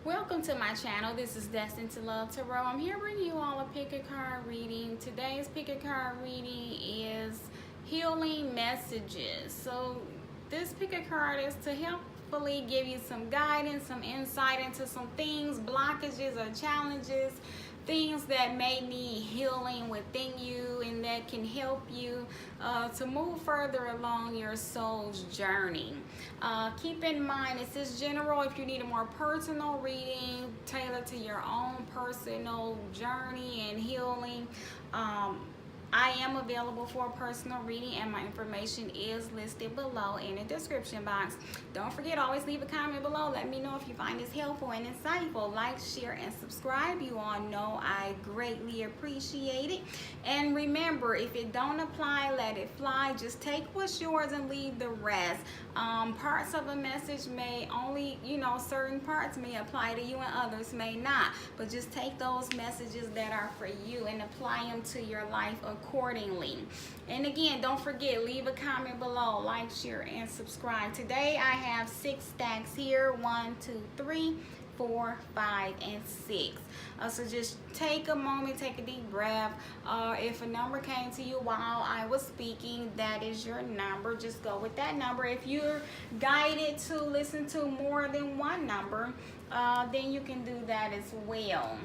Welcome to my channel. This is Destined to Love Tarot. I'm here bringing you all a pick a card reading. Today's pick a card reading is healing messages. So this pick a card is to helpfully give you some guidance, some insight into some things, blockages or challenges, things that may need healing within you and that can help you to move further along your soul's journey. Keep in mind, this is general. If you need a more personal reading tailored to your own personal journey and healing, I am available for a personal reading, and my information is listed below in the description box. Don't forget, always leave a comment below. Let me know if you find this helpful and insightful. Like, share, and subscribe. You all know I greatly appreciate it. And remember, if it don't apply, let it fly. Just take what's yours and leave the rest. Parts of a message may only, certain parts may apply to you and others may not. But just take those messages that are for you and apply them to your life accordingly. And again, don't forget, leave a comment below, like, share, and subscribe. Today I have 6 stacks here: 1, 2, 3, 4, 5, and 6. So just take a moment, take a deep breath. If a number came to you while I was speaking, that is your number. Just go with that number. If you're guided to listen to more than one number, then you can do that as well.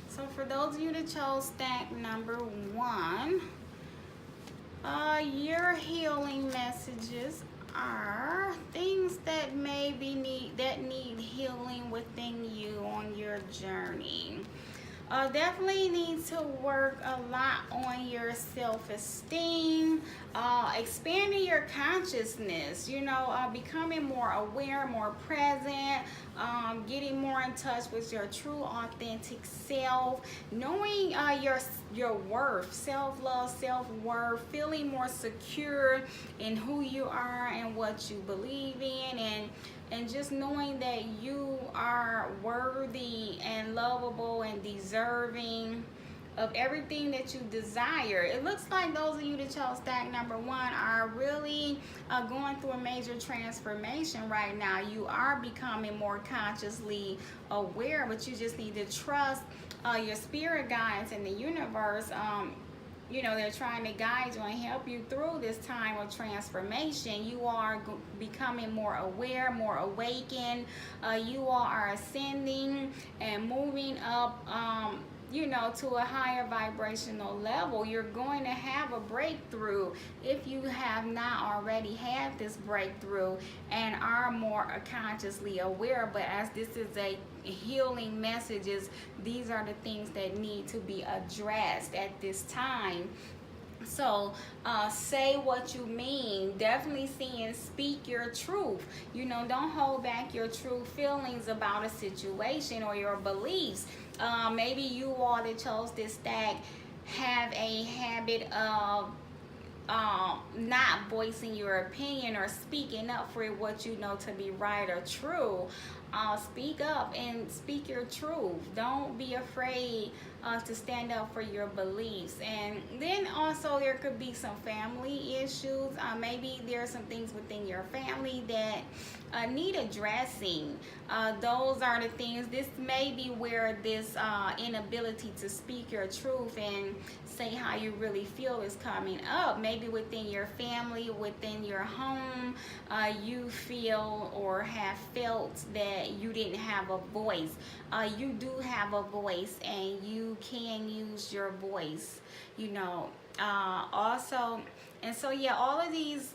So for those of you that chose stack number 1, your healing messages are things that maybe need healing within you on your journey. Definitely need to work a lot on your self-esteem, expanding your consciousness, becoming more aware, more present, getting more in touch with your true authentic self, knowing your worth, self-love, self-worth, feeling more secure in who you are and what you believe in, and just knowing that you are worthy and lovable and deserving of everything that you desire. It looks like those of you that chose stack number 1 are really going through a major transformation right now. You are becoming more consciously aware, but you just need to trust your spirit guides in the universe. They're trying to guide you and help you through this time of transformation. You are becoming more aware, more awakened. You all are ascending and moving up, to a higher vibrational level. You're going to have a breakthrough if you have not already had this breakthrough and are more consciously aware. But as this is a healing messages, these are the things that need to be addressed at this time. So say what you mean. Definitely speak your truth. Don't hold back your true feelings about a situation or your beliefs. Maybe you all that chose this stack have a habit of not voicing your opinion or speaking up for what you know to be right or true. Speak up and speak your truth. Don't be afraid to stand up for your beliefs. And then also there could be some family issues. Maybe there are some things within your family that need addressing. Those are the things. This may be where this inability to speak your truth and say how you really feel is coming up. Maybe within your family, within your home, you feel or have felt that you didn't have a voice. You do have a voice, and you can use your voice, also. And so yeah, all of these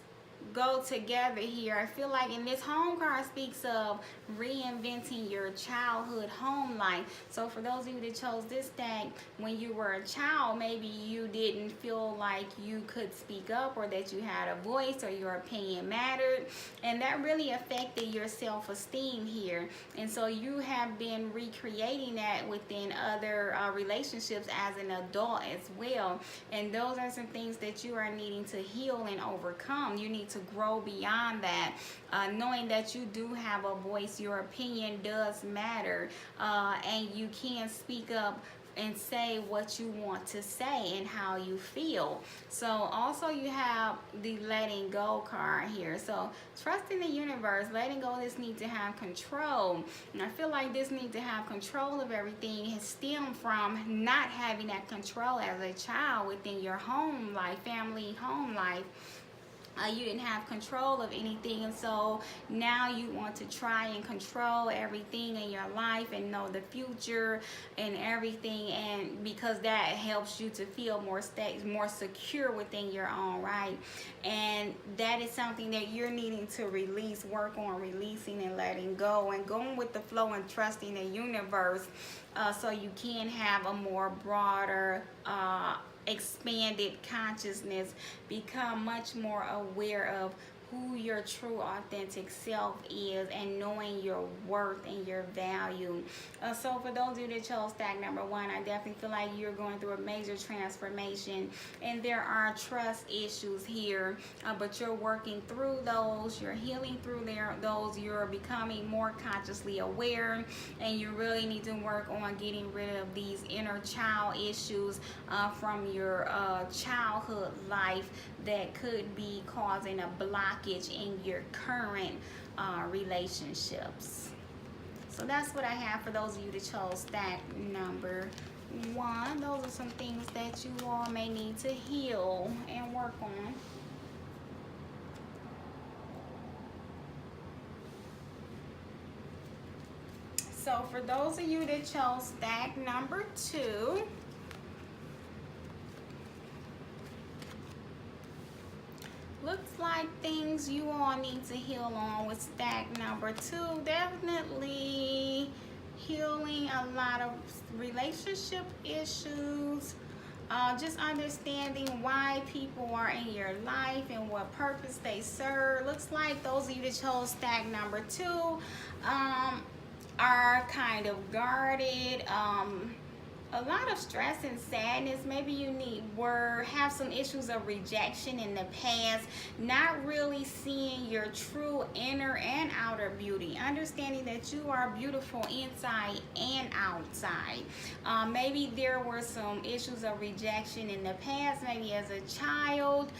go together here. I feel like in this home card speaks of reinventing your childhood home life. So for those of you that chose this stack, when you were a child, maybe you didn't feel like you could speak up or that you had a voice or your opinion mattered, and that really affected your self-esteem here. And so you have been recreating that within other relationships as an adult as well. And those are some things that you are needing to heal and overcome. You need to grow beyond that, knowing that you do have a voice, your opinion does matter, and you can speak up and say what you want to say and how you feel. So also you have the letting go card here. So trusting the universe, letting go of this need to have control. And I feel like this need to have control of everything has stemmed from not having that control as a child within your home life, family home life. You didn't have control of anything, and so now you want to try and control everything in your life and know the future and everything, and because that helps you to feel more secure within your own right. And that is something that you're needing to release, work on releasing and letting go and going with the flow and trusting the universe, so you can have a more broader expanded consciousness, become much more aware of who your true authentic self is and knowing your worth and your value. So for those of you that chose stack number 1, I definitely feel like you're going through a major transformation, and there are trust issues here, but you're working through those, you're healing through those, you're becoming more consciously aware, and you really need to work on getting rid of these inner child issues from your childhood life that could be causing a blockage in your current relationships. So that's what I have for those of you that chose stack number 1. Those are some things that you all may need to heal and work on. So for those of you that chose stack number 2, looks like things you all need to heal on with stack number 2. Definitely healing a lot of relationship issues. Just understanding why people are in your life and what purpose they serve. Looks like those of you that chose stack number 2 are kind of guarded. A lot of stress and sadness. Maybe you have some issues of rejection in the past, not really seeing your true inner and outer beauty, understanding that you are beautiful inside and outside. Maybe there were some issues of rejection in the past. Maybe as a child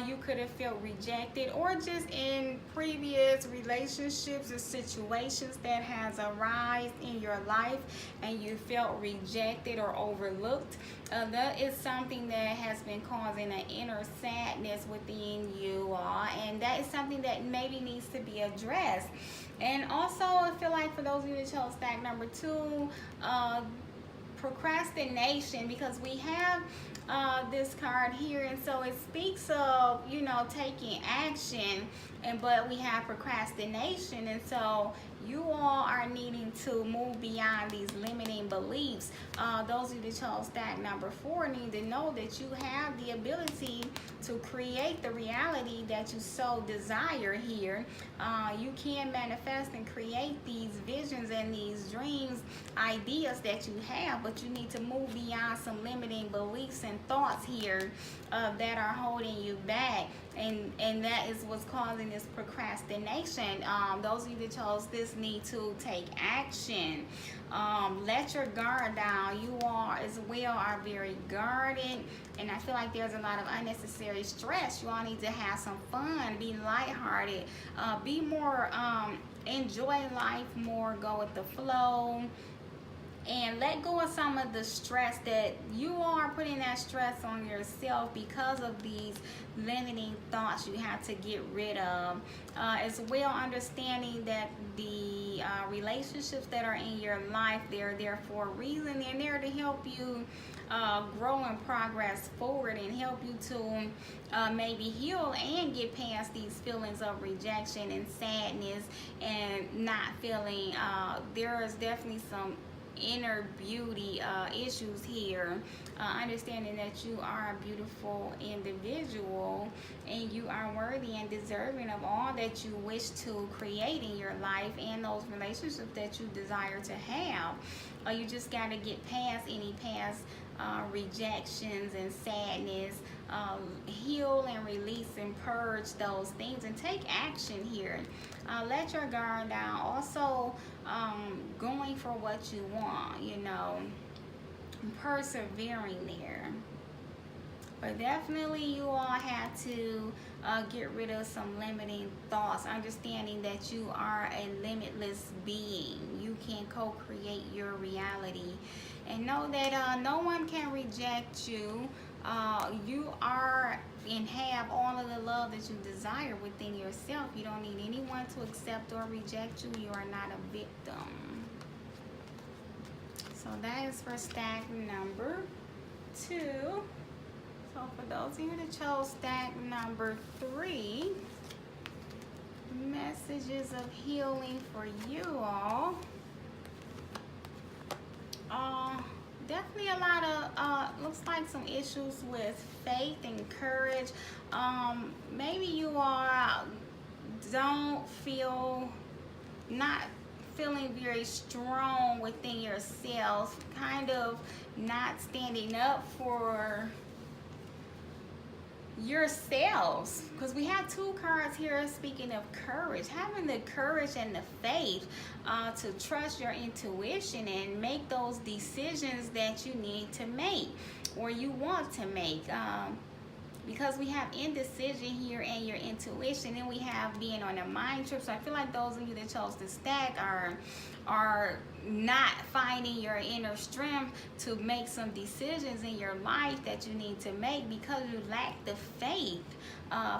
you could have felt rejected, or just in previous relationships or situations that has arisen in your life and you felt rejected or overlooked. That is something that has been causing an inner sadness within you all, and that is something that maybe needs to be addressed. And also I feel like for those of you that chose stack number 2, procrastination, because we have this card here, and so it speaks of, you know, taking action, but we have procrastination, and so you all are needing to move beyond these limiting beliefs. Those of you that chose stack number 4 need to know that you have the ability to create the reality that you so desire here. You can manifest and create these visions and these dreams, ideas that you have, but you need to move beyond some limiting beliefs and thoughts here that are holding you back, and that is what's causing this procrastination. Those of you that chose this need to take action. Let your guard down. You all as well are very guarded, and I feel like there's a lot of unnecessary stress. You all need to have some fun, be lighthearted, be more enjoy life more, go with the flow, and let go of some of the stress that you are putting that stress on yourself because of these limiting thoughts you have to get rid of. As well, understanding that the relationships that are in your life, they're there for a reason. They're there to help you grow and progress forward and help you to maybe heal and get past these feelings of rejection and sadness and not feeling. There is definitely some inner beauty issues here. Understanding that you are a beautiful individual and you are worthy and deserving of all that you wish to create in your life and those relationships that you desire to have. You just got to get past any past rejections and sadness, heal and release and purge those things and take action here. Let your guard down. Also, going for what you want, you know, persevering there. But definitely you all have to get rid of some limiting thoughts, understanding that you are a limitless being. You can co-create your reality. And know that no one can reject you. You are and have all of the love that you desire within yourself. You don't need anyone to accept or reject you. You are not a victim. So that is for stack number 2. So for those of you that chose stack number 3, messages of healing for you all. Definitely a lot of, looks like some issues with faith and courage. Maybe you all don't feel, not feeling very strong within yourselves, kind of not standing up for yourselves, because we have 2 cards here speaking of courage, having the courage and the faith to trust your intuition and make those decisions that you need to make or you want to make, because we have indecision here and your intuition, and we have being on a mind trip. So I feel like those of you that chose to stack are not finding your inner strength to make some decisions in your life that you need to make because you lack the faith.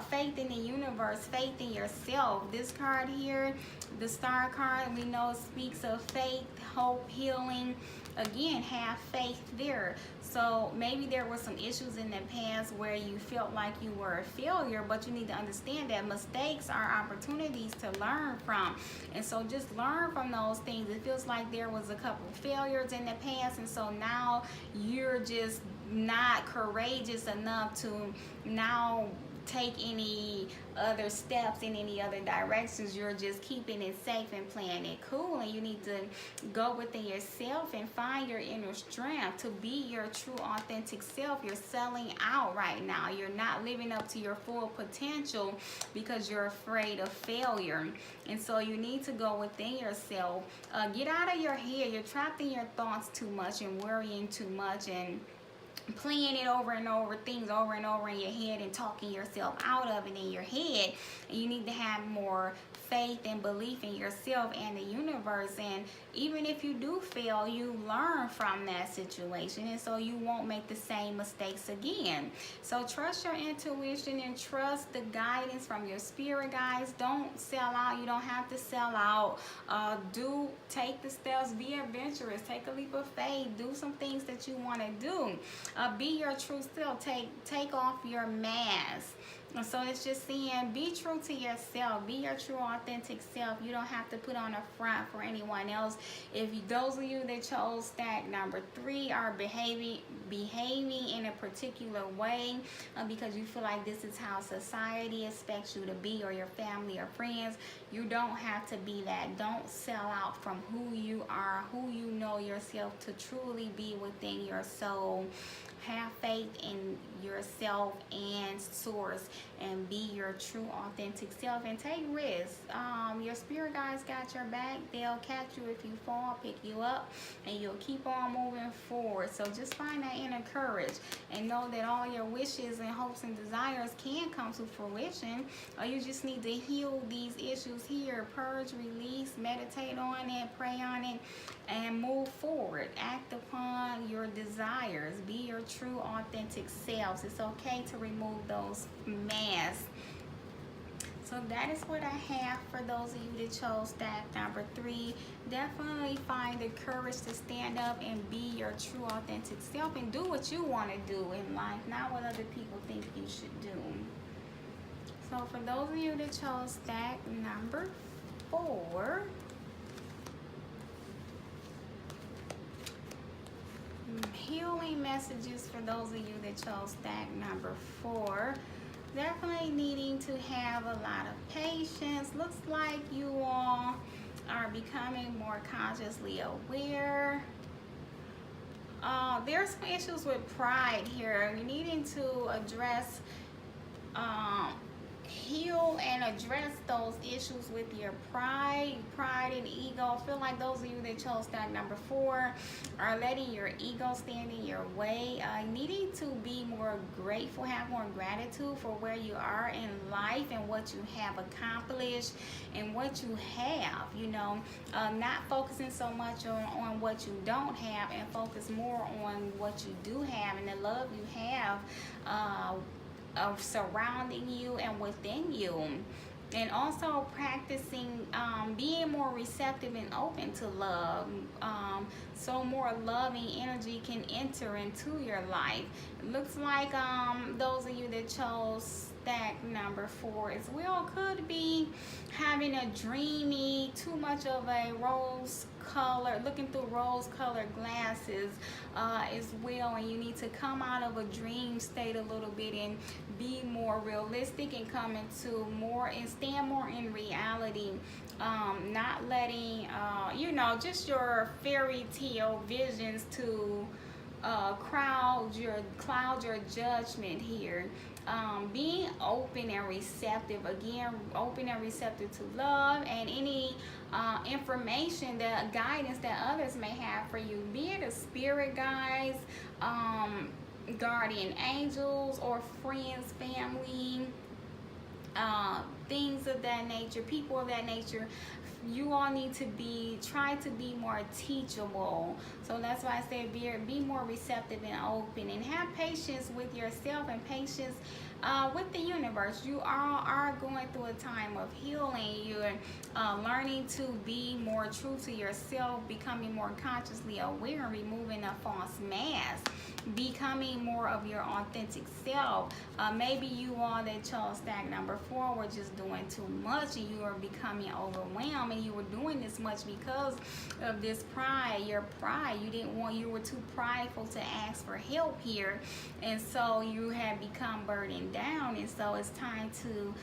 Faith in the universe, faith in yourself. This card here, the star card, we know speaks of faith, hope, healing. Again, have faith there. So maybe there were some issues in the past where you felt like you were a failure, but you need to understand that mistakes are opportunities to learn from. And so just learn from those things. It feels like there was a couple failures in the past, and so now you're just not courageous enough to now take any other steps in any other directions. You're just keeping it safe and playing it cool, and you need to go within yourself and find your inner strength to be your true authentic self. You're selling out right now. You're not living up to your full potential because you're afraid of failure. And so you need to go within yourself, get out of your head. You're trapped in your thoughts too much and worrying too much and playing it over and over, things over and over in your head and talking yourself out of it in your head. And you need to have more faith and belief in yourself and the universe. And even if you do fail, you learn from that situation, and so you won't make the same mistakes again. So trust your intuition and trust the guidance from your spirit guides. Don't sell out. You don't have to sell out. Do take the steps, be adventurous, take a leap of faith, do some things that you want to do. Be your true self. Take off your mask. And so it's just saying, be true to yourself. Be your true authentic self. You don't have to put on a front for anyone else. If those of you that chose stack number 3 are behaving in a particular way because you feel like this is how society expects you to be, or your family or friends, you don't have to be that. Don't sell out from who you are, who you know yourself to truly be within your soul. Have faith in yourself and source, and be your true authentic self, and take risks. Your spirit guides got your back. They'll catch you if you fall, pick you up, and you'll keep on moving forward. So just find that inner courage and know that all your wishes and hopes and desires can come to fruition. You just need to heal these issues here. Purge, release, meditate on it, pray on it, and move forward. Act upon your desires. Be your true authentic selves. It's okay to remove those masks. So that is what I have for those of you that chose stack number 3. Definitely find the courage to stand up and be your true authentic self and do what you want to do in life, not what other people think you should do. So for those of you that chose stack number 4, healing messages for those of you that chose stack number 4. Definitely needing to have a lot of patience. Looks like you all are becoming more consciously aware. There's some issues with pride here. You're needing to address heal and address those issues with your pride and ego. I feel like those of you that chose stack number 4 are letting your ego stand in your way, needing to be more grateful, have more gratitude for where you are in life and what you have accomplished and what you have, you know, not focusing so much on what you don't have, and focus more on what you do have and the love you have of surrounding you and within you. And also practicing being more receptive and open to love, so more loving energy can enter into your life. It looks like those of you that chose stack number 4 as well could be having a dreamy, too much of a looking through rose colored glasses as well, and you need to come out of a dream state a little bit and be more realistic and come into more and stand more in reality, not letting you know, just your fairy tale visions to cloud your judgment here. Being open and receptive, again, open and receptive to love and any information, that guidance that others may have for you, be it a spirit guides, guardian angels, or friends, family, things of that nature, people of that nature. You all need to try to be more teachable. So that's why I say be more receptive and open, and have patience with yourself and patience with the universe. You are going through a time of healing. You're learning to be more true to yourself, becoming more consciously aware, and removing a false mask, becoming more of your authentic self. Maybe you all that chose stack number 4 were just doing too much, and you are becoming overwhelmed, and you were doing this much because of this pride, your pride. You were too prideful to ask for help here, and so you have become burdened down. And so it's time to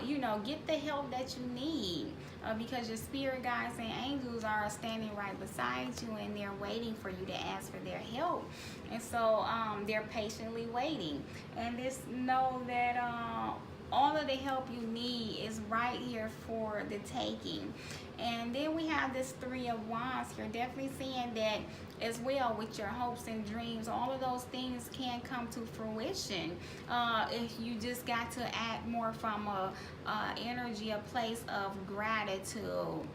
you know, get the help that you need, because your spirit guides and angels are standing right beside you, and they're waiting for you to ask for their help. And so they're patiently waiting, and just know that all of the help you need is right here for the taking. And then we have this 3 of Wands here, definitely saying that as well with your hopes and dreams, all of those things can come to fruition if you just got to act more from a energy, a place of gratitude.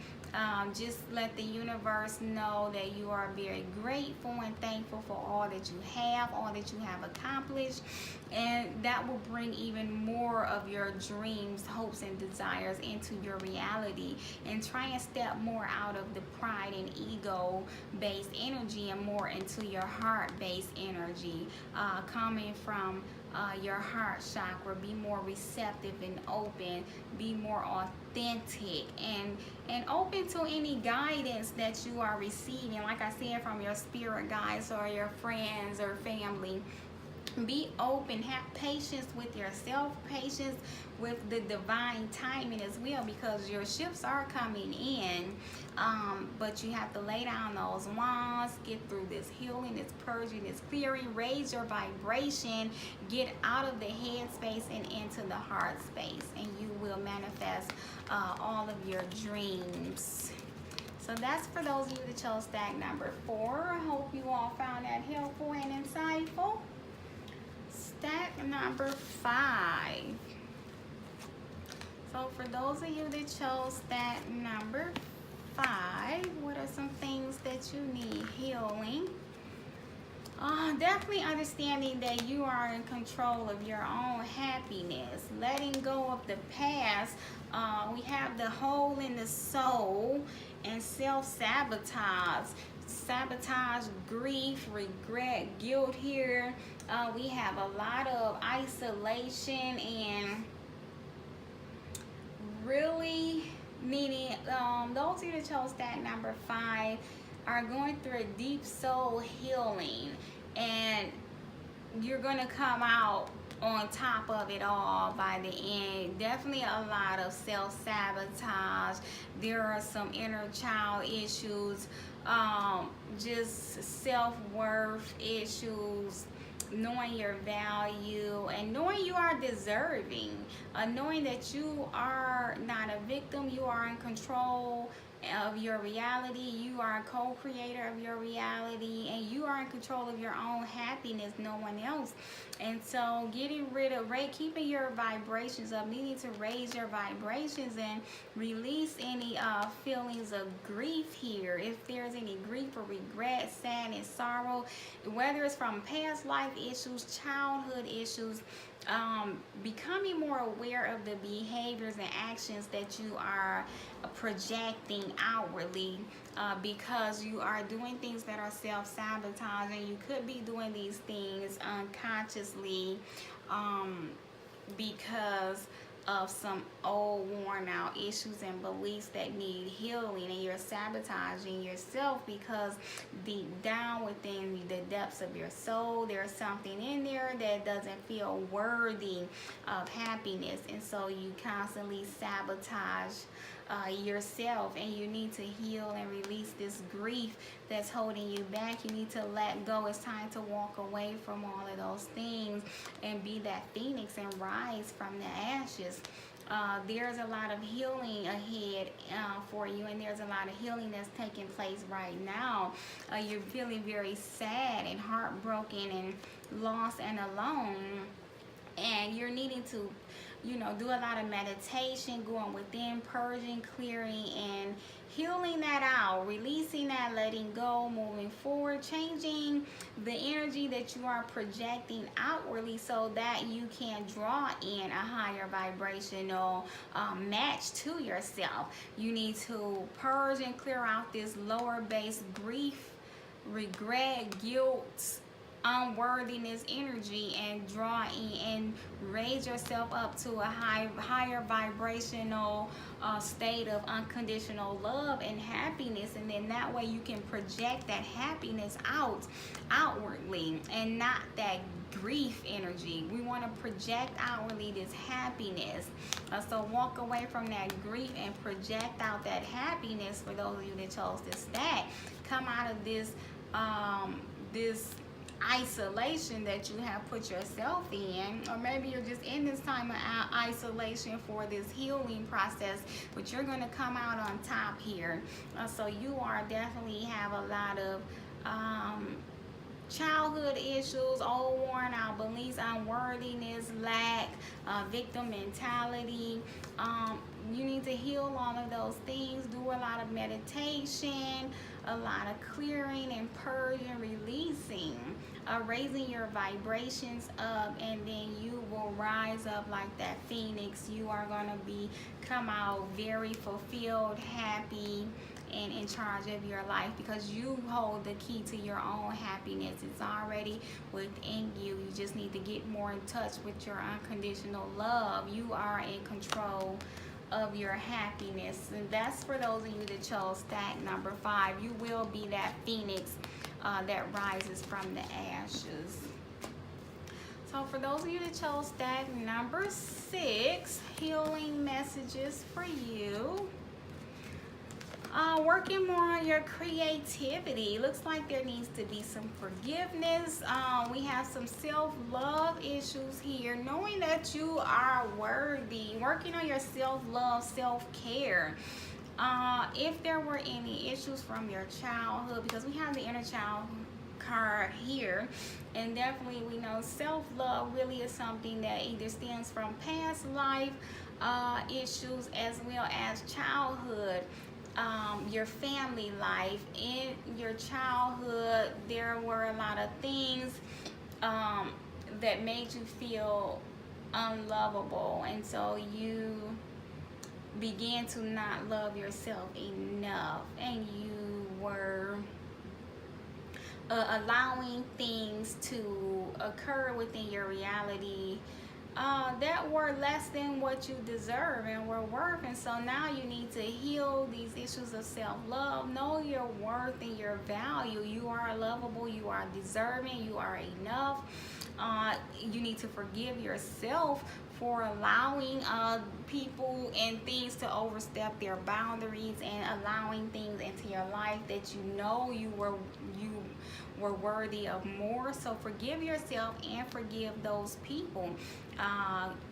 Just let the universe know that you are very grateful and thankful for all that you have, all that you have accomplished, and that will bring even more of your dreams, hopes, and desires into your reality. And try and step more out of the pride and ego based energy and more into your heart based energy, coming from your heart chakra. Be more receptive and open, be more authentic, and open to any guidance that you are receiving, like I said, from your spirit guides or your friends or family. Be open, have patience with yourself, patience with the divine timing as well, because your shifts are coming in, but you have to lay down those wands, get through this healing, this purging, this clearing, raise your vibration, get out of the head space and into the heart space, and you will manifest all of your dreams. So that's for those of you that chose stack number 4. I hope you all found that helpful and insightful. Stack number 5. So for those of you that chose stack number 5, what are some things that you need healing? Definitely understanding that you are in control of your own happiness, letting go of the past. We have the hole in the soul and self-sabotage. Sabotage, grief, regret, guilt here. We have a lot of isolation and really needing, those of you that chose stack number 5 are going through a deep soul healing, and you're going to come out on top of it all by the end. Definitely a lot of self-sabotage. There are some inner child issues, just self-worth issues, knowing your value and knowing you are deserving, knowing that you are not a victim, you are in control of your reality, you are a co-creator of your reality, and you are in control of your own happiness, no one else. And so getting rid of, keeping your vibrations up, needing to raise your vibrations and release any feelings of grief here. If there's any grief or regret, sadness, sorrow, whether it's from past life issues, childhood issues, becoming more aware of the behaviors and actions that you are projecting outwardly, because you are doing things that are self-sabotaging. You could be doing these things unconsciously, because of some old worn out issues and beliefs that need healing, and you're sabotaging yourself because deep down within the depths of your soul there's something in there that doesn't feel worthy of happiness, and so you constantly sabotage yourself, and you need to heal and release this grief that's holding you back. You need to let go. It's time to walk away from all of those things and be that phoenix and rise from the ashes. There's a lot of healing ahead for you, and there's a lot of healing that's taking place right now. You're feeling very sad and heartbroken and lost and alone, and you're needing to do a lot of meditation, going within, purging, clearing, and healing that out, releasing that, letting go, moving forward, changing the energy that you are projecting outwardly so that you can draw in a higher vibrational match to yourself. You need to purge and clear out this lower base grief, regret, guilt, unworthiness energy, and draw in and raise yourself up to a higher vibrational state of unconditional love and happiness, and then that way you can project that happiness outwardly and not that grief energy. We want to project outwardly this happiness, so walk away from that grief and project out that happiness. For those of you that chose this stack, come out of this this isolation that you have put yourself in, or maybe you're just in this time of isolation for this healing process, but you're going to come out on top here. So you are definitely have a lot of childhood issues, old worn out beliefs, unworthiness, lack, victim mentality. You need to heal all of those things. Do a lot of meditation, a lot of clearing and purging, releasing, raising your vibrations up, and then you will rise up like that phoenix. You are going to come out very fulfilled, happy, and in charge of your life, because you hold the key to your own happiness. It's already within you. You just need to get more in touch with your unconditional love. You are in control of your happiness, and that's for those of you that chose stack number 5. You will be that phoenix that rises from the ashes. So for those of you that chose stack number 6, healing messages for you. Working more on your creativity. Looks like there needs to be some forgiveness. We have some self-love issues here. Knowing that you are worthy. Working on your self-love, self-care. If there were any issues from your childhood, because we have the inner child card here, and definitely we know self-love really is something that either stems from past life issues as well as childhood. Your family life. In your childhood, there were a lot of things that made you feel unlovable, and so you began to not love yourself enough, and you were allowing things to occur within your reality that were less than what you deserve and were worth. And so now you need to heal these issues of self-love. Know your worth and your value. You are lovable, you are deserving, you are enough. You need to forgive yourself for allowing people and things to overstep their boundaries, and allowing things into your life that you know you were worthy of more. So forgive yourself and forgive those people.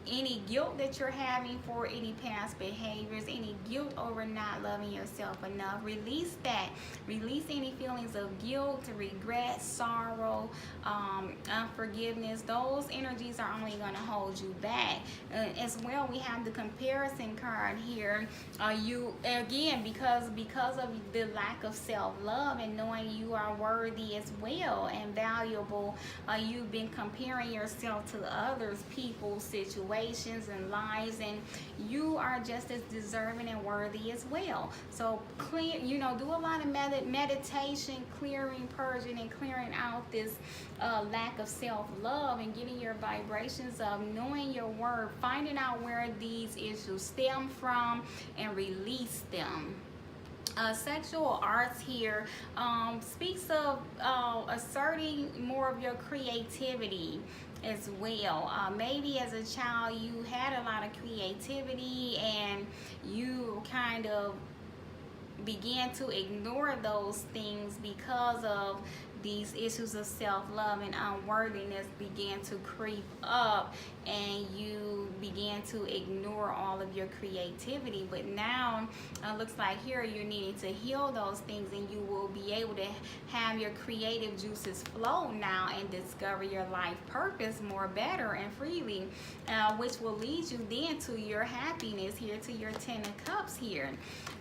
Any guilt that you're having for any past behaviors, any guilt over not loving yourself enough, release that. Release any feelings of guilt, regret, sorrow, unforgiveness. Those energies are only going to hold you back. As well, we have the comparison card here. You again, because of the lack of self-love and knowing you are worthy as well and valuable, you've been comparing yourself to others, people, situations, and lives, and you are just as deserving and worthy as well. So clear, do a lot of meditation, clearing, purging, and clearing out this lack of self-love and getting your vibrations up, knowing your worth, finding out where these issues stem from, and release them. Sexual arts here speaks of asserting more of your creativity as well. Maybe as a child you had a lot of creativity and you kind of began to ignore those things because of these issues of self-love and unworthiness began to creep up, and you began to ignore all of your creativity. But now looks like here you're needing to heal those things, and you will be able to have your creative juices flow now and discover your life purpose more better and freely, which will lead you then to your happiness here, to your 10 of Cups here.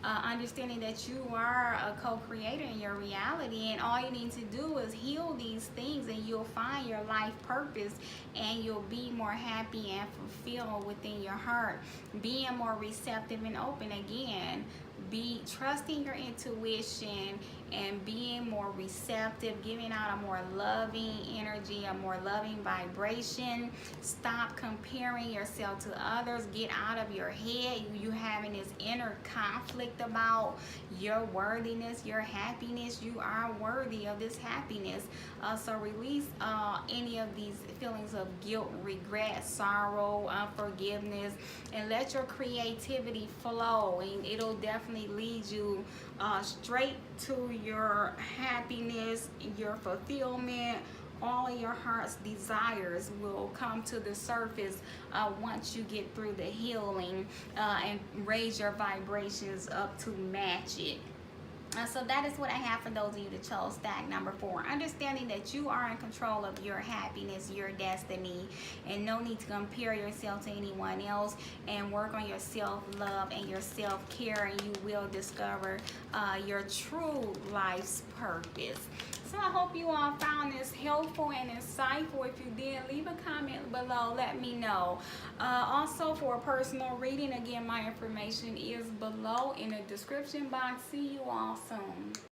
Understanding that you are a co-creator in your reality, and all you need to do is heal these things, and you'll find your life purpose, and you'll be more happy and fulfilled within your heart, being more receptive and open again. Be trusting your intuition and being more receptive, giving out a more loving energy, a more loving vibration. Stop comparing yourself to others. Get out of your head. You having this inner conflict about your worthiness, your happiness. You are worthy of this happiness. So release any of these feelings of guilt, regret, sorrow, unforgiveness, and let your creativity flow, and it'll definitely lead you straight to your happiness, your fulfillment. All of your heart's desires will come to the surface once you get through the healing and raise your vibrations up to match it. So that is what I have for those of you that chose stack number 4. Understanding that you are in control of your happiness, your destiny, and no need to compare yourself to anyone else, and work on your self-love and your self-care, and you will discover your true life's purpose. So I hope you all found this helpful and insightful. If you did, leave a comment below. Let me know. Also, for a personal reading, again, my information is below in the description box. See you all soon.